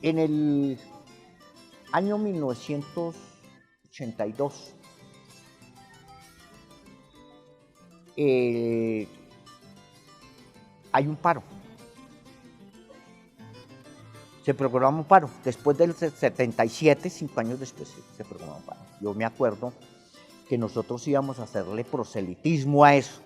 En el año 1982, hay un paro. Se programa un paro. Después del 77, 5 años después, se programa un paro. Yo me acuerdo que nosotros íbamos a hacerle proselitismo a eso,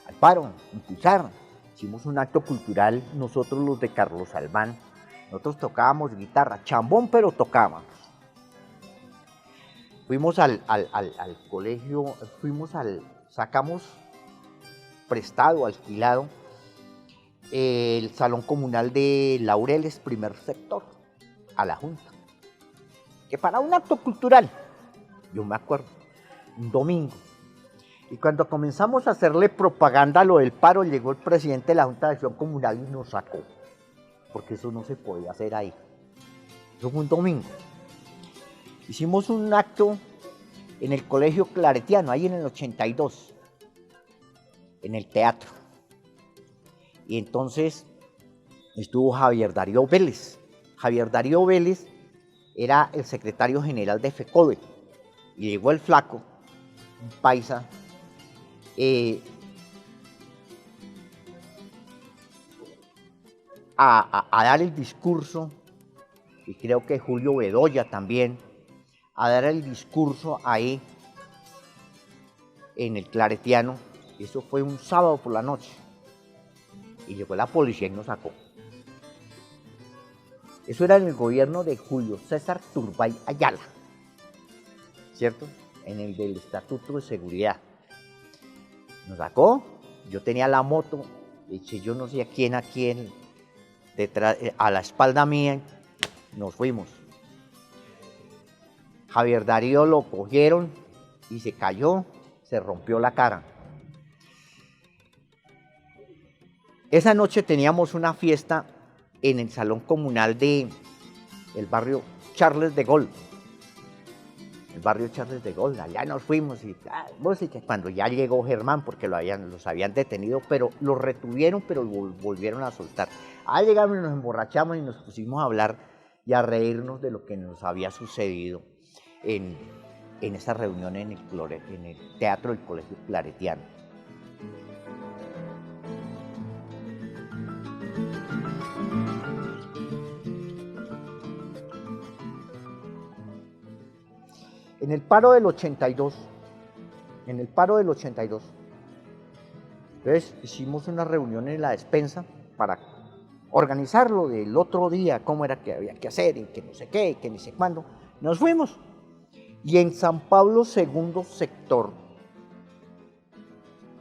al paro, impulsar. Hicimos un acto cultural, nosotros los de Carlos Albán. Nosotros tocábamos guitarra, chambón, pero tocábamos. Fuimos al colegio, sacamos prestado, alquilado, el salón comunal de Laureles, primer sector, a la Junta, que para un acto cultural, yo me acuerdo, un domingo, y cuando comenzamos a hacerle propaganda a lo del paro, llegó el presidente de la Junta de Acción Comunal y nos sacó, porque eso no se podía hacer ahí. Eso fue un domingo. Hicimos un acto en el Colegio Claretiano, ahí en el 82, en el teatro. Y entonces estuvo Javier Darío Vélez. Javier Darío Vélez era el secretario general de FECODE. Y llegó el flaco, un paisa, a dar el discurso, y creo que Julio Bedoya también, a dar el discurso ahí en el Claretiano. Eso fue un sábado por la noche. Y llegó la policía y nos sacó. Eso era en el gobierno de Julio César Turbay Ayala, ¿cierto? En el del Estatuto de Seguridad. Nos sacó, yo tenía la moto, eché yo no sé a quién, detrás, a la espalda mía, nos fuimos. Javier Darío lo cogieron y se cayó, se rompió la cara. Esa noche teníamos una fiesta en el salón comunal del barrio Charles de Gaulle. El barrio Charles de Gaulle, allá nos fuimos y cuando ya llegó Germán, porque los habían detenido, pero los retuvieron, pero volvieron a soltar. Allá llegamos y nos emborrachamos y nos pusimos a hablar y a reírnos de lo que nos había sucedido en esa reunión en el teatro del Colegio Claretiano. En el paro del 82, entonces hicimos una reunión en la despensa para organizarlo del otro día, cómo era que había que hacer, y que no sé qué, y que ni sé cuándo. Nos fuimos. Y en San Pablo segundo sector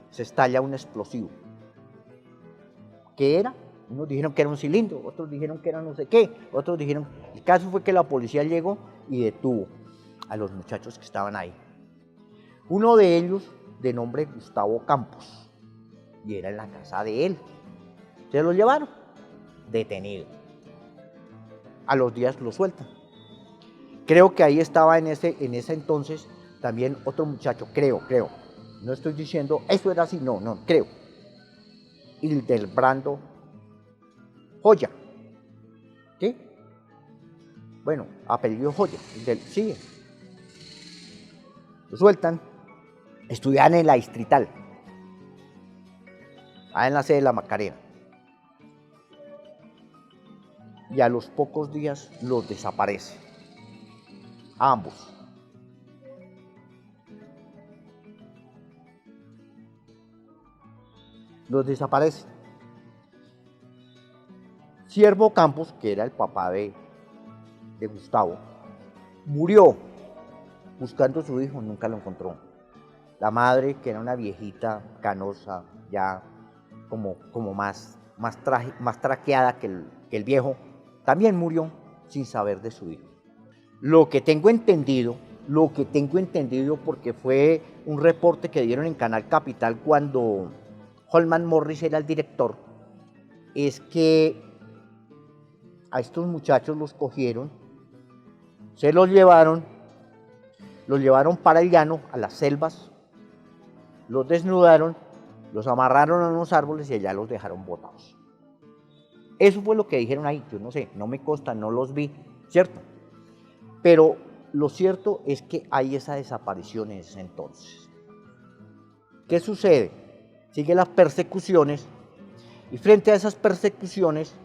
se estalla un explosivo. ¿Qué era? Unos dijeron que era un cilindro, otros dijeron que era no sé qué, otros dijeron... El caso fue que la policía llegó y detuvo a los muchachos que estaban ahí. Uno de ellos, de nombre Gustavo Campos, y era en la casa de él. Se lo llevaron, detenido. A los días lo sueltan. Creo que ahí estaba en ese entonces también otro muchacho, creo. No estoy diciendo, eso era así, no, creo. Hildebrando Joya. ¿Sí? Bueno, apellido Joya. Sigue. Lo sueltan. Estudiaban en la Distrital, ahí en la sede de la Macarena. Y a los pocos días los desaparece. A ambos. Los desaparece. Siervo Campos, que era el papá de Gustavo, murió buscando a su hijo, nunca lo encontró. La madre, que era una viejita canosa, ya como más traqueada que el viejo, también murió sin saber de su hijo. Lo que tengo entendido, porque fue un reporte que dieron en Canal Capital cuando Holman Morris era el director, es que a estos muchachos los cogieron, se los llevaron para el llano, a las selvas, los desnudaron, los amarraron a unos árboles y allá los dejaron botados. Eso fue lo que dijeron ahí, yo no sé, no me consta, no los vi, ¿cierto? Pero lo cierto es que hay esa desaparición en ese entonces. ¿Qué sucede? Siguen las persecuciones y frente a esas persecuciones,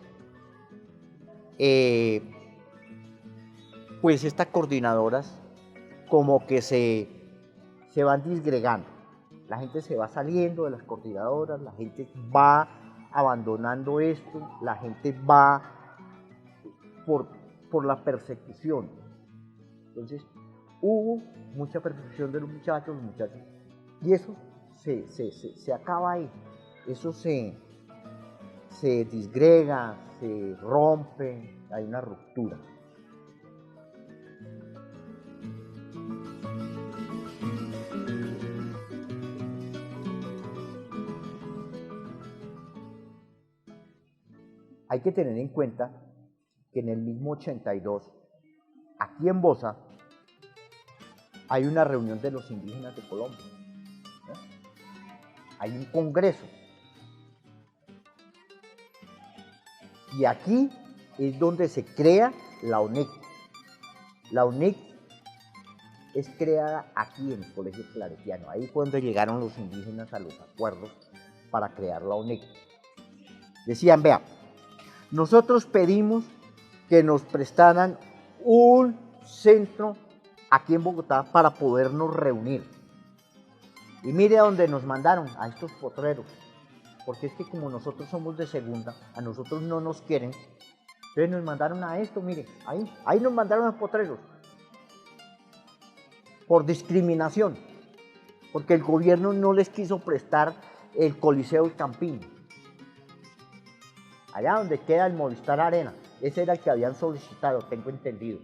pues estas coordinadoras como que se van disgregando. La gente se va saliendo de las coordinadoras, la gente va abandonando esto, la gente va por la persecución. Entonces, hubo mucha persecución de los muchachos, y eso se acaba ahí, eso se disgrega, se rompe, hay una ruptura. Hay que tener en cuenta que en el mismo 82, aquí en Bosa, hay una reunión de los indígenas de Colombia, ¿no? Hay un congreso. Y aquí es donde se crea la UNIC. La UNIC es creada aquí en el Colegio Claretiano. Ahí fue donde llegaron los indígenas a los acuerdos para crear la UNIC. Decían, vea, nosotros pedimos que nos prestaran un centro aquí en Bogotá para podernos reunir. Y mire a dónde nos mandaron, a estos potreros. Porque es que como nosotros somos de segunda, a nosotros no nos quieren. Entonces nos mandaron a esto, mire, ahí nos mandaron a potreros. Por discriminación. Porque el gobierno no les quiso prestar el Coliseo del Campín. Allá donde queda el Movistar Arena. Ese era el que habían solicitado, tengo entendido.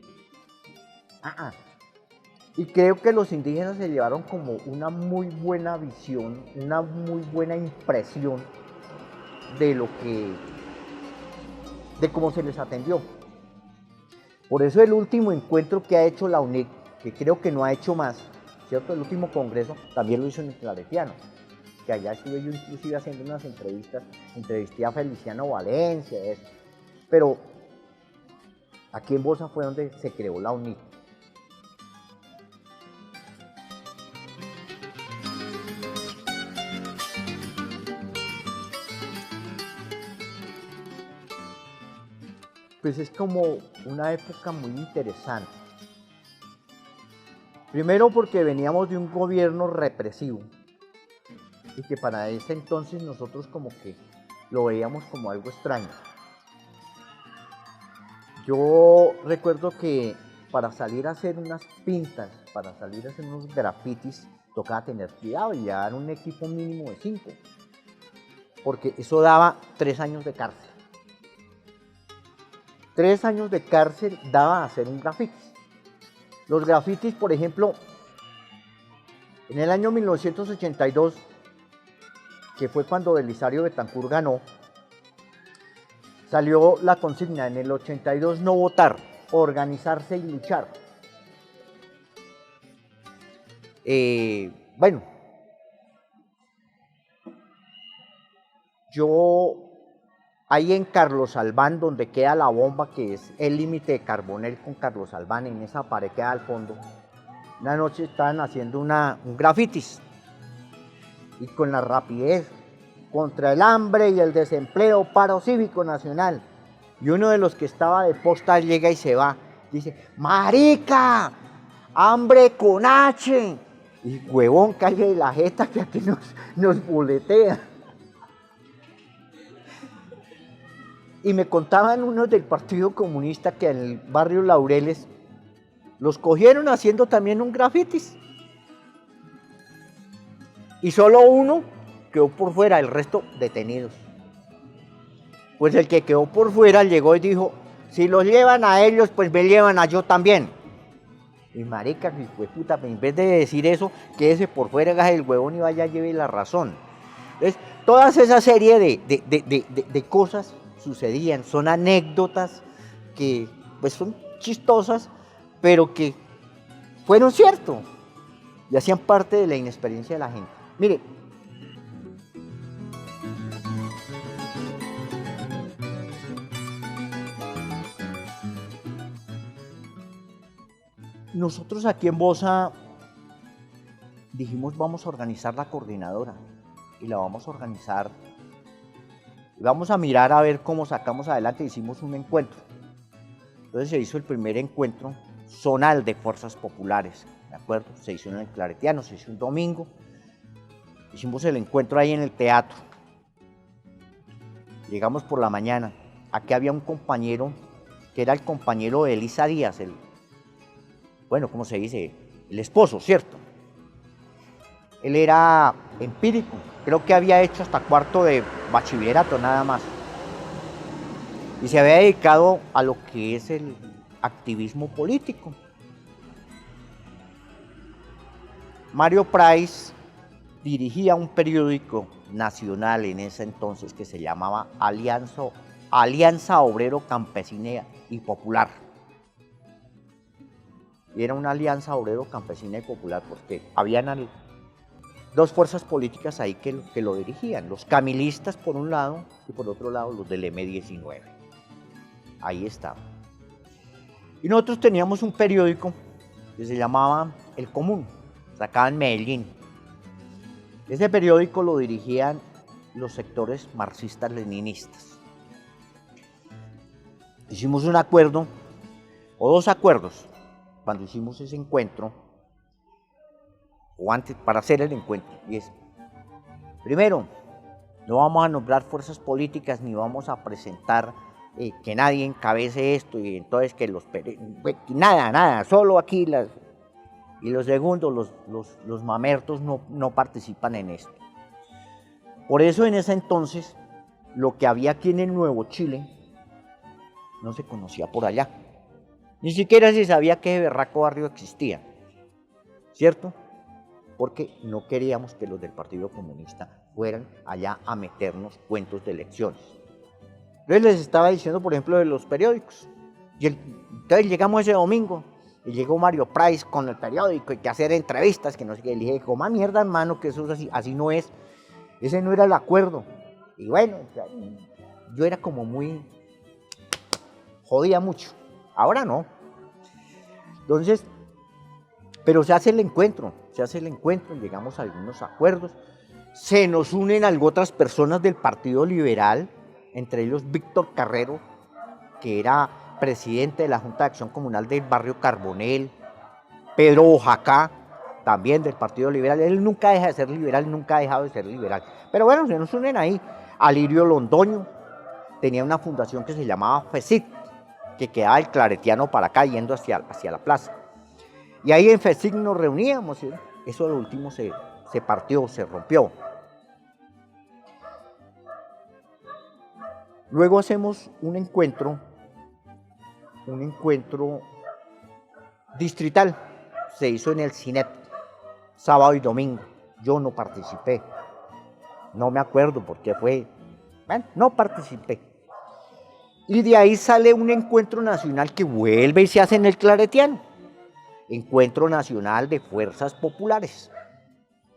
Y creo que los indígenas se llevaron como una muy buena visión, una muy buena impresión de cómo se les atendió. Por eso el último encuentro que ha hecho la UNIC, que creo que no ha hecho más, ¿cierto? El último congreso también lo hizo en el Claretiano, que allá estuve yo inclusive haciendo unas entrevistas, entrevisté a Feliciano Valencia, eso. Pero aquí en Bosa fue donde se creó la UNIC. Pues es como una época muy interesante. Primero porque veníamos de un gobierno represivo y que para ese entonces nosotros como que lo veíamos como algo extraño. Yo recuerdo que para salir a hacer unas pintas, para salir a hacer unos grafitis, tocaba tener cuidado y llevar un equipo mínimo de 5, porque eso daba 3 años de cárcel. 3 años de cárcel daba hacer un grafitis. Los grafitis, por ejemplo, en el año 1982, que fue cuando Belisario Betancur ganó, salió la consigna en el 82 no votar, organizarse y luchar. Bueno, yo ahí en Carlos Albán, donde queda la bomba, que es el límite de Carbonell con Carlos Albán, en esa pared que da al fondo, una noche estaban haciendo un grafitis, y con la rapidez, contra el hambre y el desempleo, paro cívico nacional. Y uno de los que estaba de posta llega y se va, dice, marica, hambre con H. Y huevón, calle de la jeta que aquí nos boletea. Y me contaban unos del Partido Comunista que en el barrio Laureles los cogieron haciendo también un grafitis. Y solo uno quedó por fuera, el resto detenidos. Pues el que quedó por fuera llegó y dijo, si los llevan a ellos, pues me llevan a yo también. Y marica, pues puta, en vez de decir eso, quédese por fuera, haga el huevón y vaya, lleve la razón. Entonces, toda esa serie de cosas sucedían, son anécdotas que pues son chistosas, pero que fueron cierto y hacían parte de la inexperiencia de la gente. Mire, Nosotros aquí en Bosa dijimos vamos a organizar la coordinadora y la vamos a organizar y vamos a mirar a ver cómo sacamos adelante. Hicimos un encuentro. Entonces se hizo el primer encuentro zonal de fuerzas populares, ¿de acuerdo? Se hizo en el Claretiano, se hizo un domingo. Hicimos el encuentro ahí en el teatro. Llegamos por la mañana. Aquí había un compañero que era el compañero de Elisa Díaz, bueno, ¿cómo se dice? El esposo, ¿cierto? Él era empírico, creo que había hecho hasta cuarto de bachillerato nada más. Y se había dedicado a lo que es el activismo político. Mario Price dirigía un periódico nacional en ese entonces que se llamaba Alianza Obrero Campesina y Popular. Y era una alianza obrero campesina y popular porque habían dos fuerzas políticas ahí que lo dirigían, los camilistas por un lado y por otro lado los del M-19. Ahí estaba. Y nosotros teníamos un periódico que se llamaba El Común, sacado en Medellín. Ese periódico lo dirigían los sectores marxistas-leninistas. Hicimos un acuerdo, o dos acuerdos, cuando hicimos ese encuentro, o antes, para hacer el encuentro, y es, primero, no vamos a nombrar fuerzas políticas ni vamos a presentar que nadie encabece esto y entonces que nada, solo aquí y los segundos, los mamertos no participan en esto. Por eso en ese entonces, lo que había aquí en el Nuevo Chile no se conocía por allá. Ni siquiera se sabía que ese berraco barrio existía, ¿cierto? Porque no queríamos que los del Partido Comunista fueran allá a meternos cuentos de elecciones. Entonces les estaba diciendo, por ejemplo, de los periódicos. Entonces llegamos ese domingo y llegó Mario Price con el periódico y que hacer entrevistas, que no sé qué. Le dije, coma mierda, hermano, que eso es así no es. Ese no era el acuerdo. Y bueno, yo era como muy... jodía mucho. Ahora no. Entonces, pero se hace el encuentro, llegamos a algunos acuerdos, se nos unen otras personas del Partido Liberal, entre ellos Víctor Carrero, que era presidente de la Junta de Acción Comunal del barrio Carbonel, Pedro Bojacá, también del Partido Liberal. Él nunca deja de ser liberal, nunca ha dejado de ser liberal. Pero bueno, se nos unen ahí. Alirio Londoño tenía una fundación que se llamaba FECIT, que quedaba el Claretiano para acá, yendo hacia la plaza. Y ahí en FECIT nos reuníamos, ¿sí? Eso al último se partió, se rompió. Luego hacemos un encuentro distrital, se hizo en el CINEP, sábado y domingo. Yo no participé, no me acuerdo por qué fue, bueno, no participé. Y de ahí sale un encuentro nacional que vuelve y se hace en el Claretiano, Encuentro Nacional de Fuerzas Populares.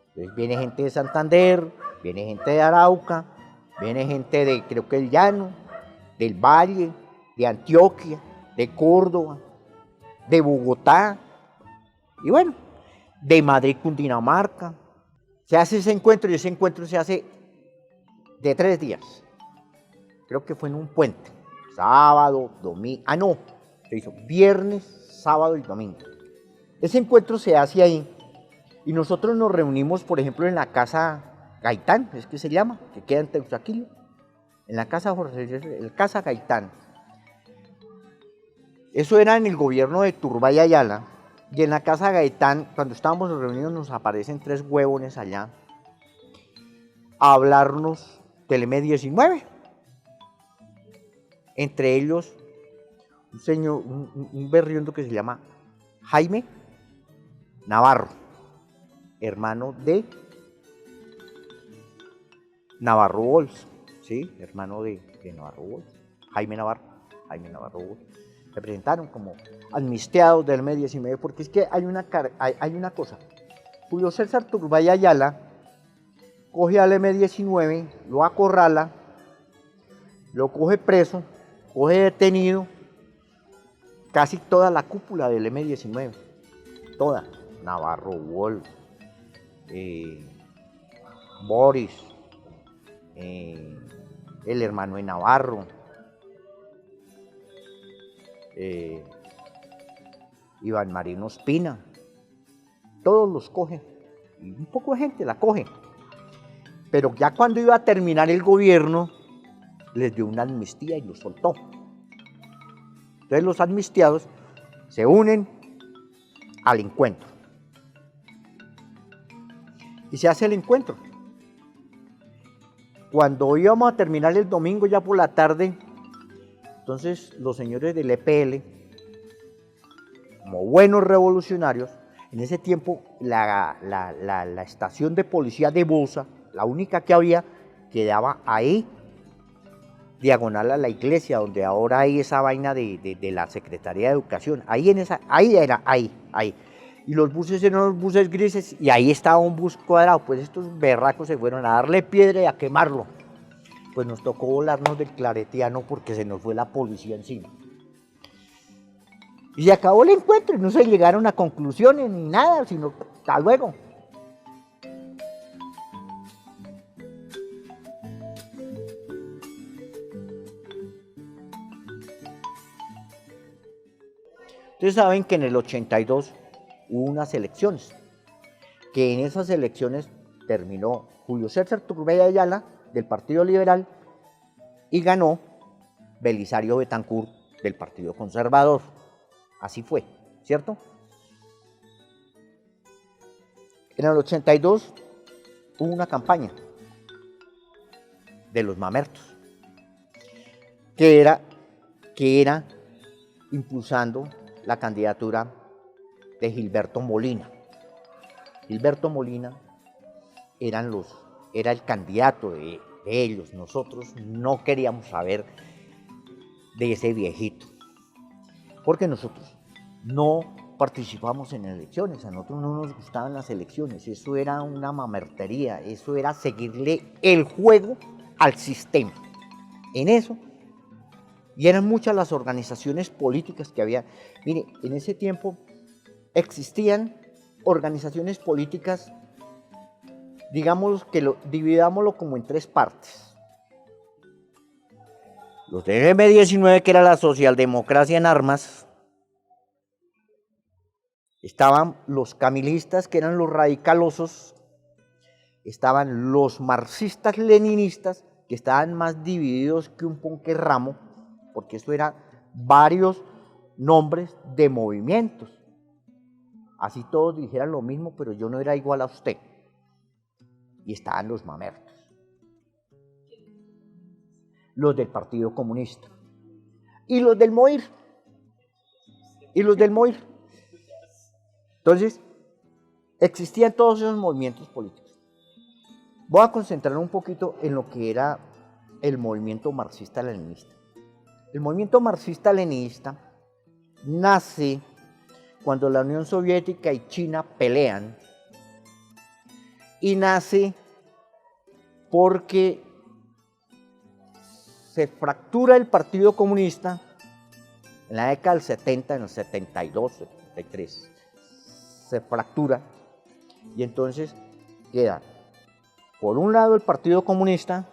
Entonces viene gente de Santander, viene gente de Arauca, viene gente de, creo que el Llano, del Valle, de Antioquia, de Córdoba, de Bogotá, y bueno, de Madrid, Cundinamarca. Se hace ese encuentro y ese encuentro se hace de 3 días. Creo que fue en un puente, sábado, domingo, se hizo viernes, sábado y domingo. Ese encuentro se hace ahí y nosotros nos reunimos, por ejemplo, en la casa Gaitán, es que se llama, que queda en Teusaquillo, en la casa casa Gaitán. Eso era en el gobierno de Turbay Ayala, y en la casa Gaitán, cuando estábamos reunidos, nos aparecen 3 huevones allá a hablarnos del M-19. Entre ellos, un señor, un berriondo que se llama Jaime Navarro, hermano de Navarro Bols, ¿sí? Hermano de Navarro Bols, Jaime Navarro Bols. Se presentaron como amnistiados del M-19, porque es que hay una cosa. Julio César Turbay Ayala coge al M-19, lo acorrala, lo coge preso, coge detenido casi toda la cúpula del M-19. toda, Navarro Wolf, Boris, el hermano de Navarro, Iván Marino Ospina, todos los cogen, y un poco de gente la coge, pero ya cuando iba a terminar el gobierno, les dio una amnistía y los soltó. Entonces los amnistiados se unen al encuentro. Y se hace el encuentro. Cuando íbamos a terminar el domingo ya por la tarde, entonces los señores del EPL, como buenos revolucionarios, en ese tiempo la estación de policía de Bosa, la única que había, quedaba ahí, diagonal a la iglesia, donde ahora hay esa vaina de la Secretaría de Educación. Ahí era. Y los buses eran los buses grises y ahí estaba un bus cuadrado. Pues estos berracos se fueron a darle piedra y a quemarlo. Pues nos tocó volarnos del Claretiano porque se nos fue la policía encima. Y se acabó el encuentro y no se llegaron a conclusiones ni nada, sino hasta luego. Ustedes saben que en el 82 hubo unas elecciones, que en esas elecciones terminó Julio César Turbay Ayala, del Partido Liberal, y ganó Belisario Betancur, del Partido Conservador. Así fue, ¿cierto? En el 82 hubo una campaña de los mamertos, que era impulsando la candidatura de Gilberto Molina. Gilberto Molina era el candidato de ellos. Nosotros no queríamos saber de ese viejito, porque nosotros no participamos en elecciones, a nosotros no nos gustaban las elecciones, eso era una mamertería, eso era seguirle el juego al sistema. En eso. Y eran muchas las organizaciones políticas que había. Mire, en ese tiempo existían organizaciones políticas, digamos que dividámoslo como en tres partes. Los de M19, que era la socialdemocracia en armas. Estaban los camilistas, que eran los radicalosos. Estaban los marxistas-leninistas, que estaban más divididos que un ponquerramo, porque eso eran varios nombres de movimientos. Así todos dijeran lo mismo, pero yo no era igual a usted. Y estaban los mamertos. Los del Partido Comunista. Y los del MOIR. Entonces, existían todos esos movimientos políticos. Voy a concentrar un poquito en lo que era el movimiento marxista-leninista. El movimiento marxista-leninista nace cuando la Unión Soviética y China pelean, y nace porque se fractura el Partido Comunista en la década del 70, en el 72, 73, se fractura, y entonces queda por un lado el Partido Comunista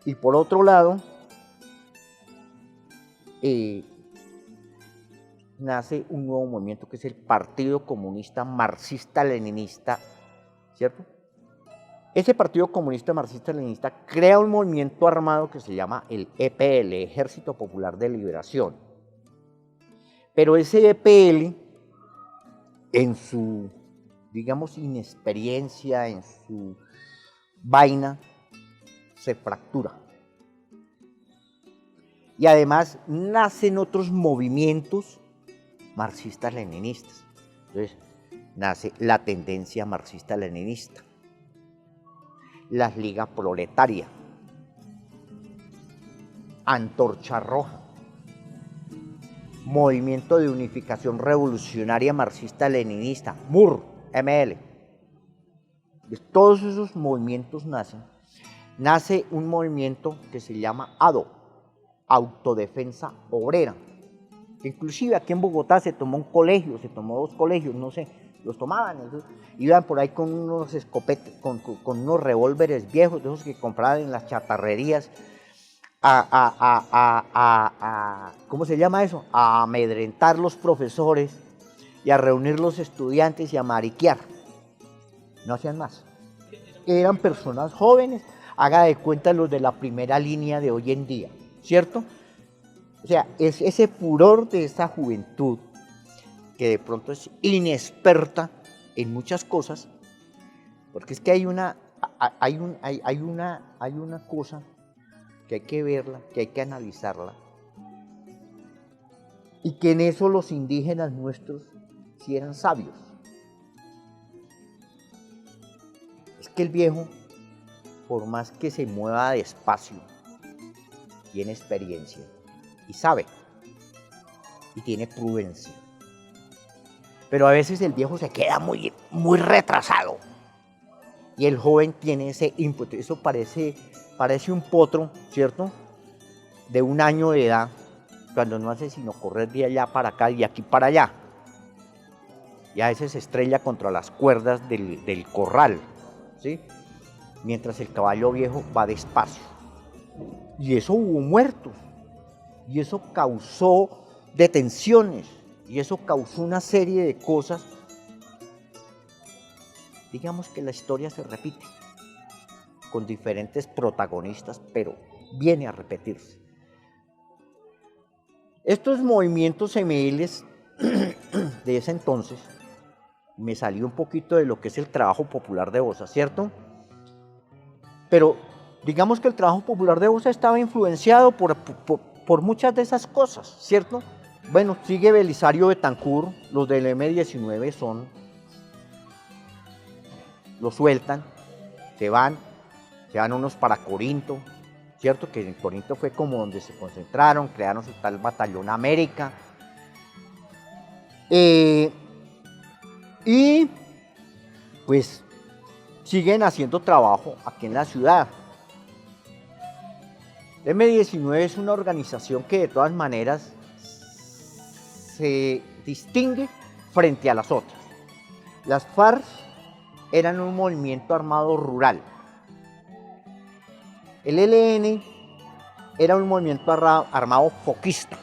y por otro lado nace un nuevo movimiento que es el Partido Comunista Marxista-Leninista, ¿cierto? Ese Partido Comunista Marxista-Leninista crea un movimiento armado que se llama el EPL, Ejército Popular de Liberación. Pero ese EPL, en su, digamos, inexperiencia, en su vaina, se fractura. Y además nacen otros movimientos marxistas-leninistas. Entonces, nace la tendencia marxista-leninista, las ligas proletarias, Antorcha Roja, Movimiento de Unificación Revolucionaria Marxista-Leninista, MUR, ML. Todos esos movimientos nacen. Nace un movimiento que se llama ADO, Autodefensa Obrera. que inclusive aquí en Bogotá se tomó un colegio, se tomó 2 colegios, no sé, los tomaban, iban por ahí con unos escopetes, con unos revólveres viejos, de esos que compraban en las chatarrerías, ¿cómo se llama eso? A amedrentar los profesores y a reunir los estudiantes y a mariquear. No hacían más. Eran personas jóvenes, haga de cuenta los de la primera línea de hoy en día, ¿cierto? O sea, es ese furor de esta juventud que de pronto es inexperta en muchas cosas, porque es que hay una cosa que hay que verla, que hay que analizarla, y que en eso los indígenas nuestros sí eran sabios. Es que el viejo, por más que se mueva despacio, tiene experiencia y sabe, y tiene prudencia. Pero a veces el viejo se queda muy retrasado y el joven tiene ese ímpetu. Eso parece un potro, ¿cierto? De 1 año de edad, cuando no hace sino correr de allá para acá y de aquí para allá. Y a veces se estrella contra las cuerdas del corral, ¿sí? Mientras el caballo viejo va despacio. Y eso hubo muertos, y eso causó detenciones, y eso causó una serie de cosas. Digamos que la historia se repite, con diferentes protagonistas, pero viene a repetirse. Estos movimientos semiles de ese entonces, me salió un poquito de lo que es el trabajo popular de Bosa, ¿cierto? Pero digamos que el trabajo popular de Bosa estaba influenciado por muchas de esas cosas, ¿cierto? Bueno, sigue Belisario Betancur, los del M-19 lo sueltan, se van unos para Corinto, ¿cierto? Que en Corinto fue como donde se concentraron, crearon su tal Batallón América. Y pues siguen haciendo trabajo aquí en la ciudad. El M-19 es una organización que de todas maneras se distingue frente a las otras. Las FARC eran un movimiento armado rural. El ELN era un movimiento armado foquista.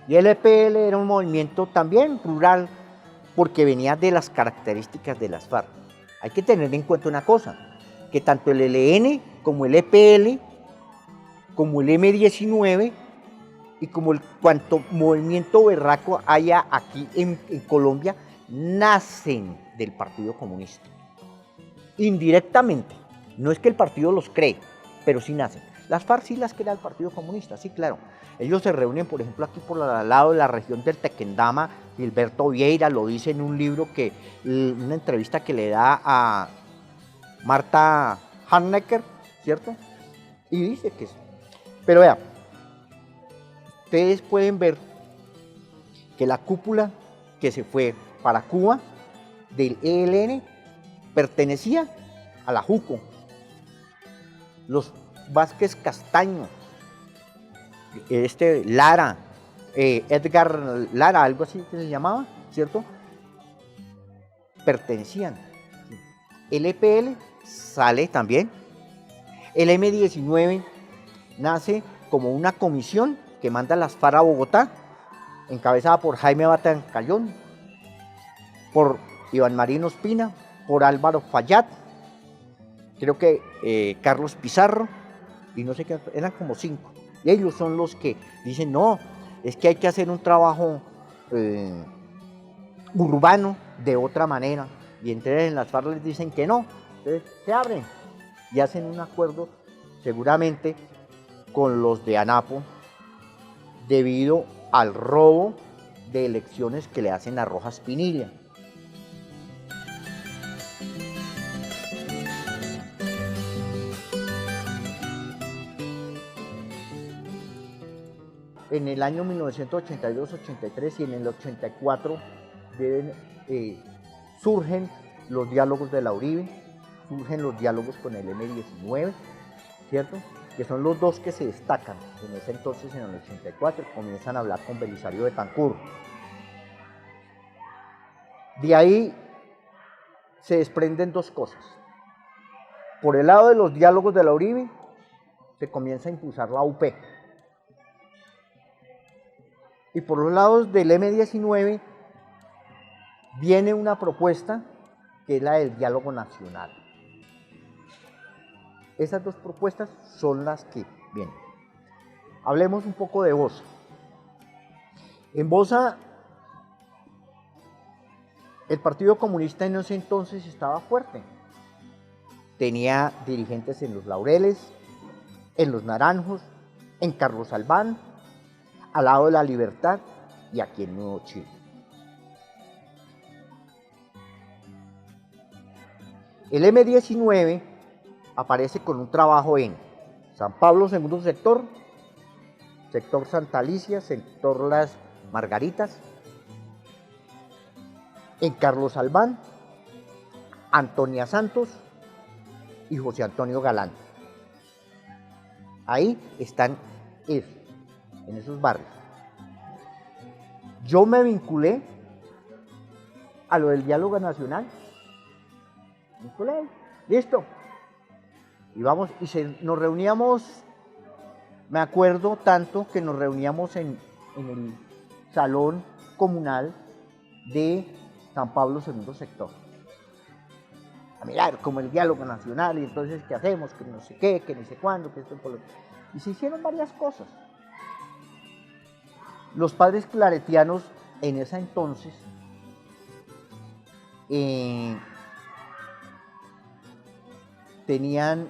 Y el EPL era un movimiento también rural, porque venía de las características de las FARC. Hay que tener en cuenta una cosa, que tanto el ELN como el EPL, como el M-19 y como cuanto movimiento berraco haya aquí en Colombia, nacen del Partido Comunista. Indirectamente, no es que el partido los cree, pero sí nacen. Las FARC sí las crea el Partido Comunista, sí, claro. Ellos se reúnen, por ejemplo, aquí por al lado de la región del Tequendama. Gilberto Vieira lo dice en un libro, una entrevista que le da a Marta Hannecker, ¿cierto? Y dice que sí. Pero vean, ustedes pueden ver que la cúpula que se fue para Cuba del ELN pertenecía a la JUCO. Los Vázquez Castaño, Lara, Edgar Lara, algo así que se llamaba, ¿cierto? Pertenecían. El EPL sale también. El M-19 nace como una comisión que manda las FARC a Bogotá, encabezada por Jaime Batancayón, por Iván Marino Ospina, por Álvaro Fayad, creo que Carlos Pizarro, y no sé qué, eran como 5. Y ellos son los que dicen, no, es que hay que hacer un trabajo urbano de otra manera. Y entonces en las FARC les dicen que no, entonces se abren y hacen un acuerdo seguramente con los de ANAPO debido al robo de elecciones que le hacen a Rojas Pinilla. En el año 1982-83 y en el 84 surgen los diálogos de la Uribe, surgen los diálogos con el M-19, ¿cierto? que son los dos que se destacan en ese entonces, en el 84, comienzan a hablar con Belisario Betancur. De ahí se desprenden dos cosas. Por el lado de los diálogos de la Uribe, se comienza a impulsar la UP. Y por los lados del M19, viene una propuesta que es la del diálogo nacional. Esas dos propuestas son las que vienen. Hablemos un poco de Bosa. En Bosa, el Partido Comunista en ese entonces estaba fuerte. Tenía dirigentes en Los Laureles, en Los Naranjos, en Carlos Albán, al lado de La Libertad y aquí en Nuevo Chile. El M19 aparece con un trabajo en San Pablo, segundo sector, sector Santa Alicia, sector Las Margaritas, en Carlos Albán, Antonia Santos y José Antonio Galán. Ahí están esos, en esos barrios. Yo me vinculé a lo del diálogo nacional. Vinculé, listo. Y vamos, nos reuníamos, me acuerdo tanto que nos reuníamos en el salón comunal de San Pablo, segundo sector. A mirar como el diálogo nacional, y entonces qué hacemos, que no sé qué, que no sé cuándo, que esto por lo... Y se hicieron varias cosas. Los padres claretianos en ese entonces tenían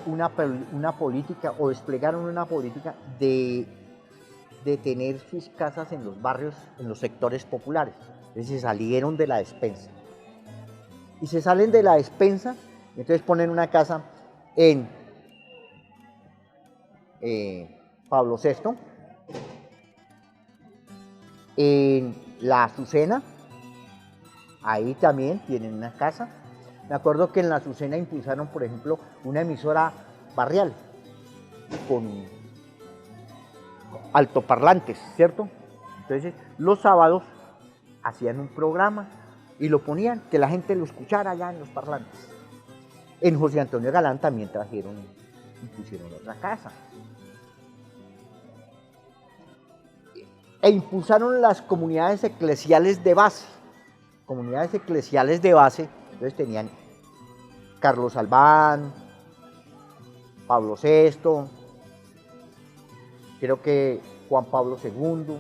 una política, o desplegaron una política de tener sus casas en los barrios, en los sectores populares. Entonces se salieron de la despensa. Y se salen de la despensa, y entonces ponen una casa en Pablo VI, en La Azucena, ahí también tienen una casa. Me acuerdo que en La Azucena impulsaron, por ejemplo, una emisora barrial con altoparlantes, ¿cierto? Entonces, los sábados hacían un programa y lo ponían, que la gente lo escuchara allá en los parlantes. En José Antonio Galán también trajeron y pusieron otra casa. E impulsaron las comunidades eclesiales de base. Comunidades eclesiales de base, entonces tenían Carlos Albán, Pablo VI, creo que Juan Pablo II,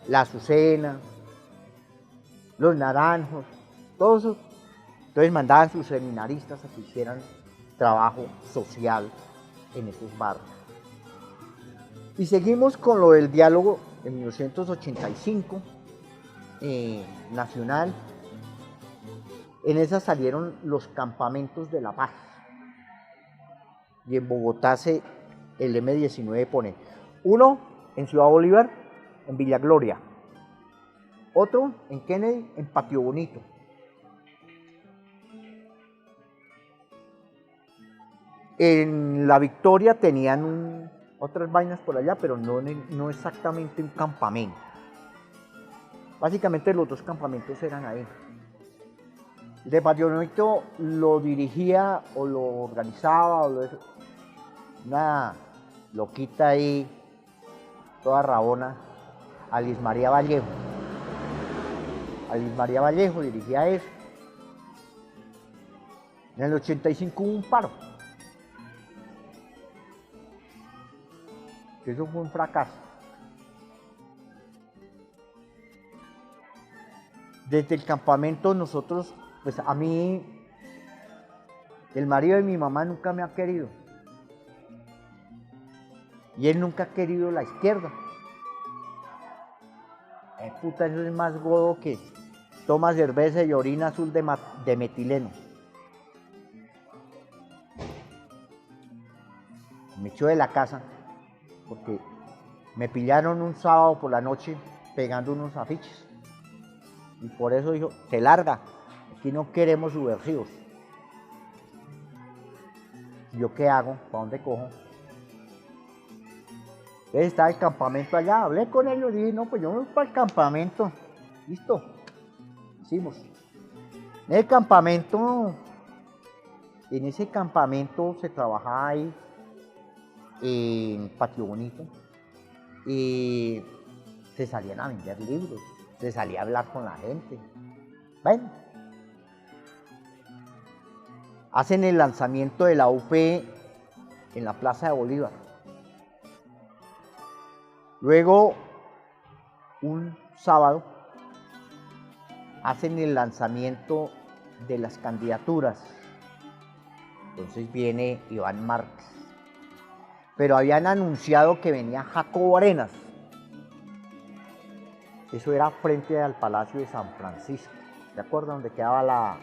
La Azucena, Los Naranjos, todos esos. Entonces mandaban sus seminaristas a que hicieran trabajo social en esos barrios. Y seguimos con lo del diálogo en 1985, nacional. En esa salieron los campamentos de la paz. Y en Bogotá el M19 pone uno en Ciudad Bolívar, en Villa Gloria, otro en Kennedy, en Patio Bonito. En La Victoria tenían otras vainas por allá, pero no exactamente un campamento. Básicamente los dos campamentos eran ahí. El de Patio Bonito lo dirigía o lo organizaba una loquita ahí, toda rabona, Alice María Vallejo. Alice María Vallejo dirigía eso. En el 85 hubo un paro. Eso fue un fracaso. Desde el campamento nosotros, pues a mí, el marido de mi mamá nunca me ha querido. Y él nunca ha querido la izquierda. Puta, eso es más godo que toma cerveza y orina azul de metileno. Me echó de la casa porque me pillaron un sábado por la noche pegando unos afiches. Y por eso dijo, se larga, aquí no queremos subversivos. ¿Yo qué hago? ¿Para dónde cojo? Entonces estaba el campamento allá, hablé con ellos, dije, no, pues yo me voy para el campamento. Listo, hicimos. En ese campamento se trabajaba ahí en Patio Bonito y se salían a vender libros, se salía a hablar con la gente. Bueno, hacen el lanzamiento de la UP en la Plaza de Bolívar. Luego, un sábado, hacen el lanzamiento de las candidaturas. Entonces viene Iván Márquez. Pero habían anunciado que venía Jacobo Arenas. Eso era frente al Palacio de San Francisco. ¿De acuerdo? Donde quedaba la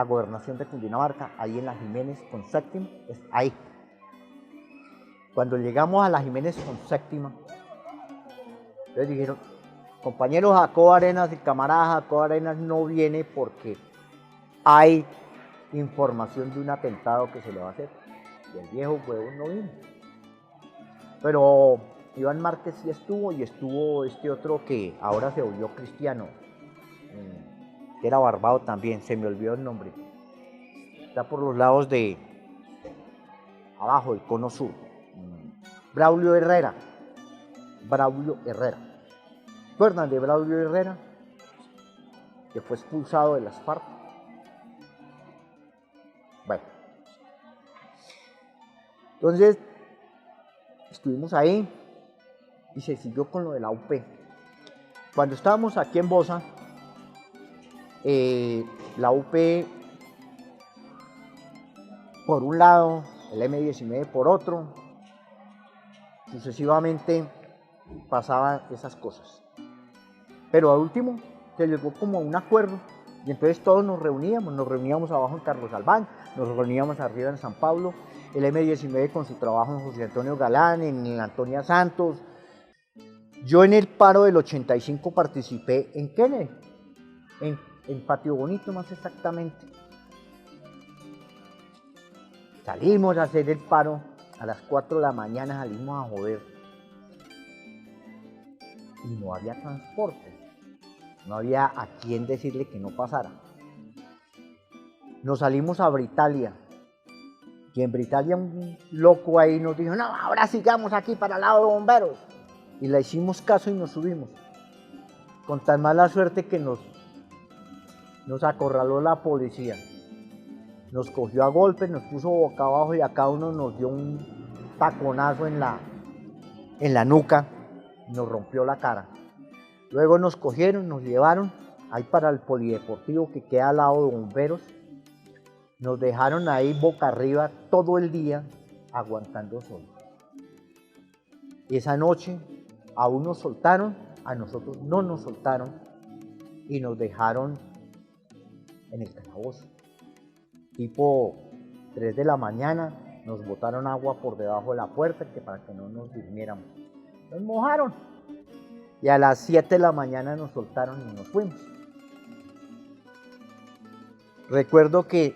gobernación de Cundinamarca, ahí en la Jiménez con Séptima, es ahí. Cuando llegamos a la Jiménez con Séptima, entonces dijeron, compañero Jacobo Arenas, el camarada Jacobo Arenas no viene porque hay información de un atentado que se le va a hacer. Y el viejo huevo no vino. Pero Iván Márquez sí estuvo, y estuvo este otro que ahora se volvió cristiano, que era barbado también, se me olvidó el nombre. Está por los lados de abajo, el cono sur. Braulio Herrera. ¿Recuerdan de Braulio Herrera? Que fue expulsado de las FARC. Bueno. Entonces, estuvimos ahí y se siguió con lo de la UP. Cuando estábamos aquí en Bosa, la UP, por un lado, el M-19 por otro, sucesivamente pasaban esas cosas. Pero al último se llegó como a un acuerdo y entonces todos nos reuníamos abajo en Carlos Albán, nos reuníamos arriba en San Pablo, el M-19 con su trabajo en José Antonio Galán, en Antonia Santos. Yo en el paro del 85 participé en Kennedy, en Patio Bonito más exactamente. Salimos a hacer el paro a las 4 de la mañana, salimos a joder. Y no había transporte, no había a quién decirle que no pasara. Nos salimos a Britalia, y en Britalia un loco ahí nos dijo, no, ahora sigamos aquí para el lado de bomberos. Y le hicimos caso y nos subimos. Con tan mala suerte que nos acorraló la policía. Nos cogió a golpes, nos puso boca abajo y a cada uno nos dio un taconazo en la nuca, nos rompió la cara. Luego nos cogieron, nos llevaron ahí para el polideportivo que queda al lado de bomberos. Nos dejaron ahí boca arriba todo el día aguantando sol. Y esa noche a unos soltaron, a nosotros no nos soltaron y nos dejaron en el calabozo. Tipo 3 de la mañana nos botaron agua por debajo de la puerta para que no nos durmiéramos. Nos mojaron y a las 7 de la mañana nos soltaron y nos fuimos. Recuerdo que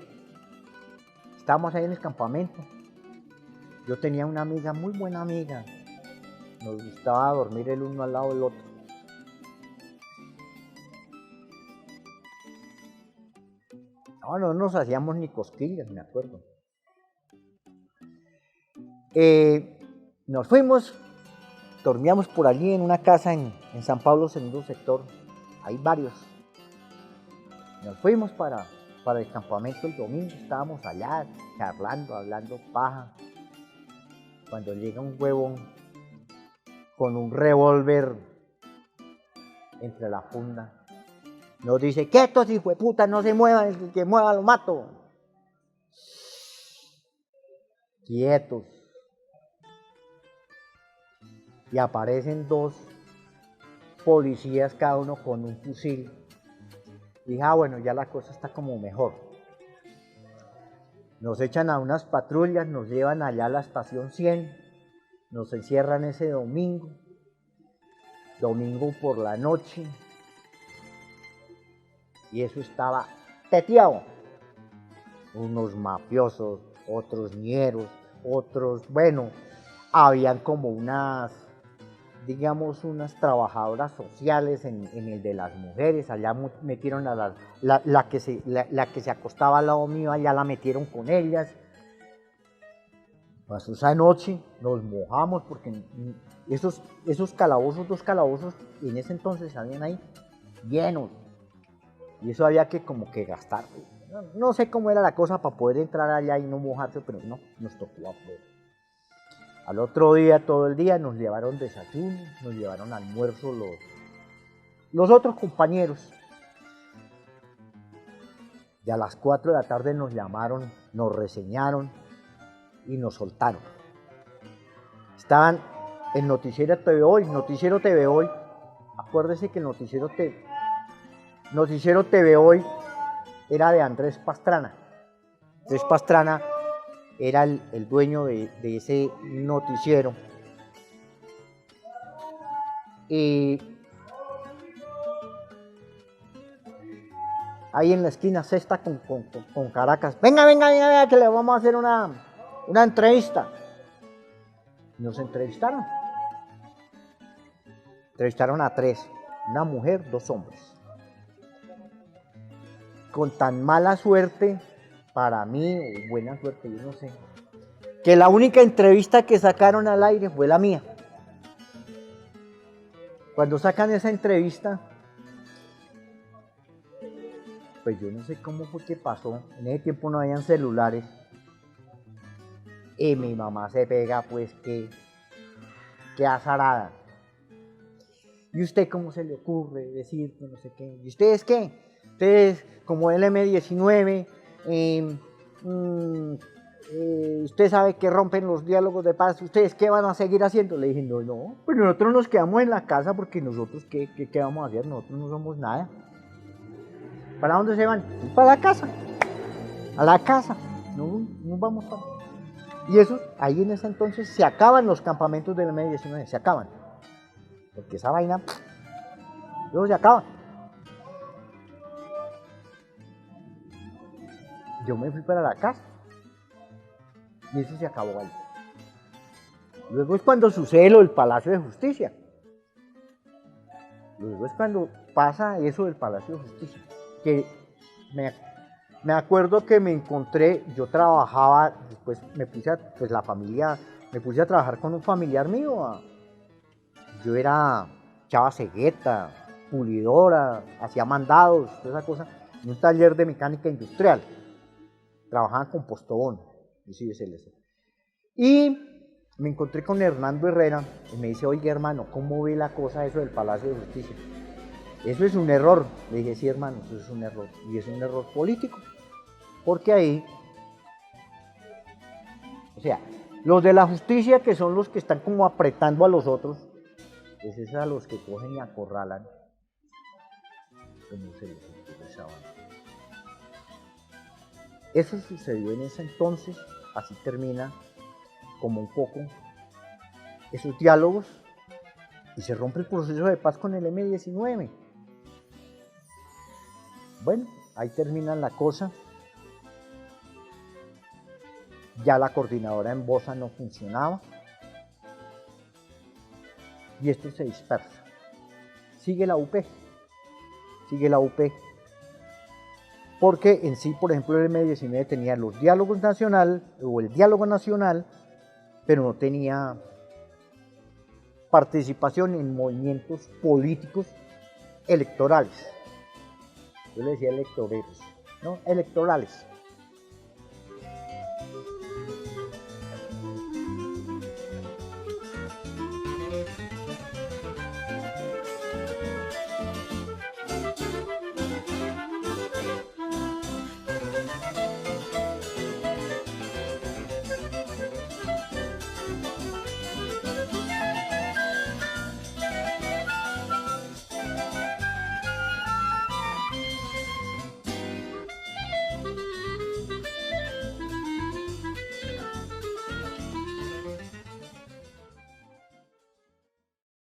estábamos ahí en el campamento. Yo tenía una amiga, muy buena amiga. Nos gustaba dormir el uno al lado del otro. No nos hacíamos ni cosquillas, me acuerdo. Nos fuimos, dormíamos por allí en una casa en San Pablo, segundo sector. Hay varios. Nos fuimos para el campamento el domingo, estábamos allá charlando, hablando paja. Cuando llega un huevón con un revólver entre la funda, nos dice, quietos hijueputas, no se muevan, el que mueva lo mato. Quietos. Y aparecen 2 policías, cada uno con un fusil. Dije, bueno, ya la cosa está como mejor. Nos echan a unas patrullas, nos llevan allá a la estación 100, nos encierran ese domingo por la noche, y eso estaba teteado. Unos mafiosos, otros ñeros, otros, bueno, habían como unas, digamos, unas trabajadoras sociales en el de las mujeres, allá metieron a la que se acostaba al lado mío, allá la metieron con ellas. Pasó esa noche, nos mojamos porque esos calabozos, 2 calabozos, en ese entonces habían ahí llenos. Y eso había que como que gastar. No sé cómo era la cosa para poder entrar allá y no mojarse, pero no, nos tocó afuera. Al otro día, todo el día, nos llevaron desayuno, nos llevaron almuerzo los otros compañeros. Y a las 4 de la tarde nos llamaron, nos reseñaron y nos soltaron. Estaban en Noticiero TV Hoy. Acuérdese que el Noticiero TV Hoy era de Andrés Pastrana. Andrés Pastrana era el dueño de ese noticiero. Y ahí en la esquina Sexta con Caracas. Venga, que le vamos a hacer una entrevista. Nos entrevistaron. Entrevistaron a 3, una mujer, 2 hombres. Con tan mala suerte, para mí, o buena suerte, yo no sé, que la única entrevista que sacaron al aire fue la mía. Cuando sacan esa entrevista, pues yo no sé cómo fue que pasó, en ese tiempo no habían celulares, y mi mamá se pega, pues, que azarada. ¿Y usted cómo se le ocurre decir que no sé qué? ¿Y ustedes qué? Ustedes, como el M-19, usted sabe que rompen los diálogos de paz, ¿ustedes qué van a seguir haciendo? Le dije, no, pues nosotros nos quedamos en la casa porque nosotros, ¿qué vamos a hacer? Nosotros no somos nada. ¿Para dónde se van? Pues para la casa, a la casa, no vamos para... Y eso, ahí en ese entonces se acaban los campamentos del M-19, se acaban. Porque esa vaina, luego se acaba. Yo me fui para la casa y eso se acabó ahí. Luego es cuando sucede lo del Palacio de Justicia. Luego es cuando pasa eso del Palacio de Justicia. Que me acuerdo que me encontré, yo trabajaba, después me puse a, pues la familia, me puse a trabajar con un familiar mío. Yo echaba cegueta, pulidora, hacía mandados, toda esa cosa, en un taller de mecánica industrial. Trabajaba con Postobón, inclusive CLC. Y me encontré con Hernando Herrera y me dice, oye hermano, ¿cómo ve la cosa eso del Palacio de Justicia? Eso es un error. Le dije, sí hermano, eso es un error. Y es un error político. Porque ahí, o sea, los de la justicia, que son los que están como apretando a los otros, pues es a los que cogen y acorralan, como se les interesaba. Eso sucedió en ese entonces, así termina como un poco esos diálogos y se rompe el proceso de paz con el M-19. Bueno, ahí termina la cosa. Ya la coordinadora en Bosa no funcionaba y esto se dispersa. Sigue la UP, porque en sí, por ejemplo, el M-19 tenía los diálogos nacional o el diálogo nacional, pero no tenía participación en movimientos políticos electorales. Yo le decía electoreros, ¿no? Electorales.